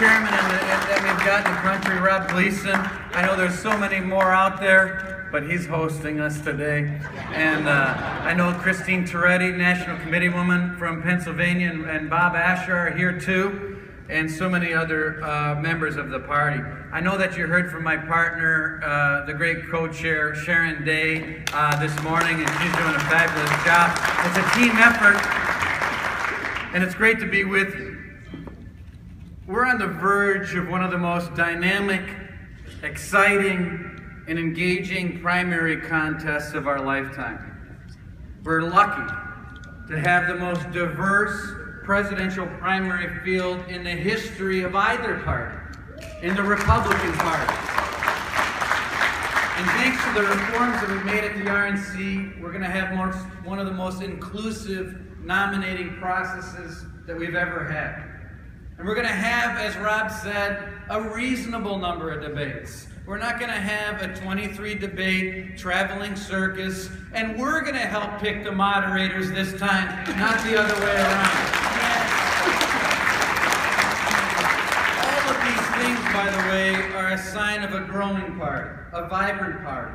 chairman that we've got in the country, Rob Gleason. I know there's so many more out there, but he's hosting us today. And I know Christine Toretti, National Committee woman from Pennsylvania, and Bob Asher are here too, and so many other members of the party. I know that you heard from my partner, the great co-chair, Sharon Day, this morning, and she's doing a fabulous job. It's a team effort, and it's great to be with you. We're on the verge of one of the most dynamic, exciting, and engaging primary contests of our lifetime. We're lucky to have the most diverse presidential primary field in the history of either party, in the Republican Party. And thanks to the reforms that we've made at the RNC, we're going to have one of the most inclusive nominating processes that we've ever had. And we're going to have, as Rob said, a reasonable number of debates. We're not going to have a 23-debate traveling circus, and we're going to help pick the moderators this time, not the other way around. All of these things, by the way, are a sign of a growing party, a vibrant party.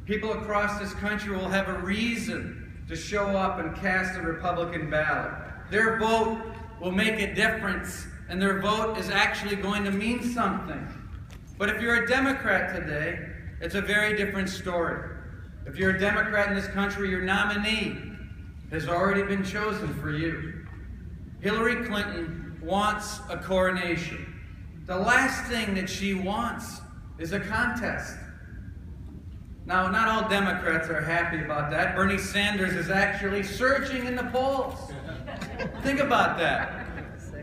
People across this country will have a reason to show up and cast a Republican ballot. Their vote will make a difference, and their vote is actually going to mean something. But if you're a Democrat today, it's a very different story. If you're a Democrat in this country, your nominee has already been chosen for you. Hillary Clinton wants a coronation. The last thing that she wants is a contest. Now, not all Democrats are happy about that. Bernie Sanders is actually surging in the polls. Think about that.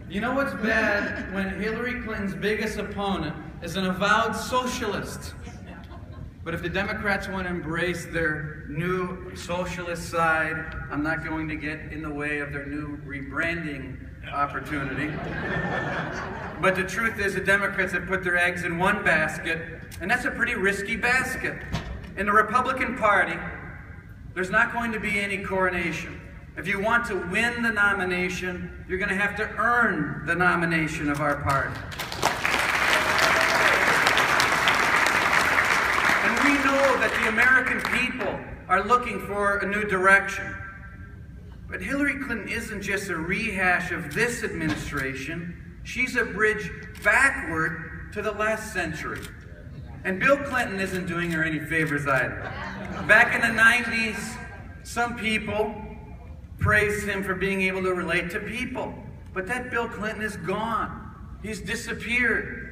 You know what's bad? When Hillary Clinton's biggest opponent is an avowed socialist. But if the Democrats want to embrace their new socialist side, I'm not going to get in the way of their new rebranding opportunity. But the truth is the Democrats have put their eggs in one basket, and that's a pretty risky basket. In the Republican Party, there's not going to be any coronation. If you want to win the nomination, you're going to have to earn the nomination of our party. And we know that the American people are looking for a new direction. But Hillary Clinton isn't just a rehash of this administration. She's a bridge backward to the last century. And Bill Clinton isn't doing her any favors either. Back in the 90s, some people praised him for being able to relate to people. But that Bill Clinton is gone. He's disappeared.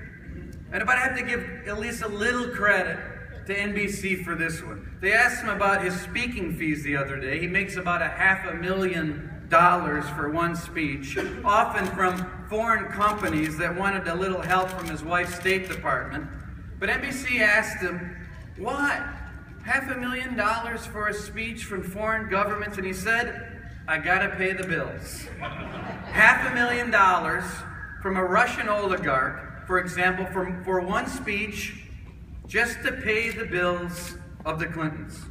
And if I have to give at least a little credit to NBC for this one. They asked him about his speaking fees the other day. He makes about $500,000 for one speech, often from foreign companies that wanted a little help from his wife's State Department. But NBC asked him, what? $500,000 for a speech from foreign governments? And he said, I gotta pay the bills. $500,000 from a Russian oligarch, for example, for one speech, just to pay the bills of the Clintons.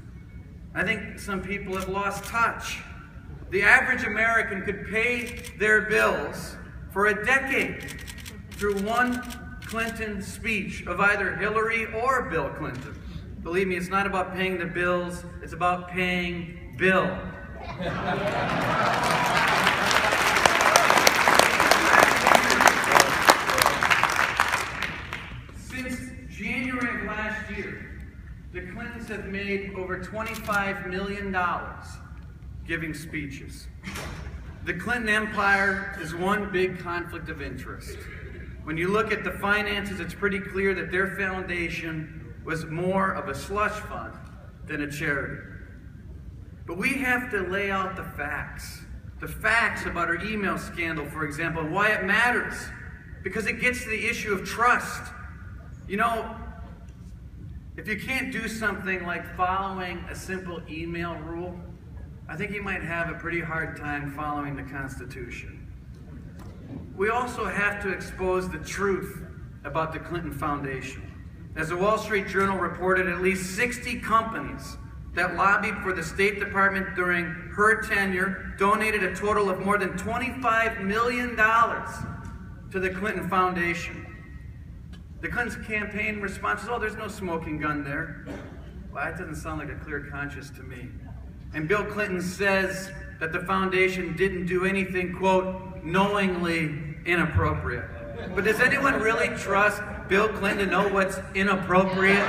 I think some people have lost touch. The average American could pay their bills for a decade through one Clinton speech of either Hillary or Bill Clinton. Believe me, it's not about paying the bills, it's about paying Bill. Since January of last year, the Clintons have made over $25 million giving speeches. The Clinton empire is one big conflict of interest. When you look at the finances, it's pretty clear that their foundation was more of a slush fund than a charity. But we have to lay out the facts about our email scandal, for example, and why it matters, because it gets to the issue of trust. You know, if you can't do something like following a simple email rule, I think you might have a pretty hard time following the Constitution. We also have to expose the truth about the Clinton Foundation. As the Wall Street Journal reported, at least 60 companies that lobbied for the State Department during her tenure donated a total of more than $25 million to the Clinton Foundation. The Clinton campaign response is, oh, there's no smoking gun there. Well, that doesn't sound like a clear conscience to me. And Bill Clinton says that the foundation didn't do anything, quote, knowingly inappropriate. But does anyone really trust Bill Clinton to know what's inappropriate?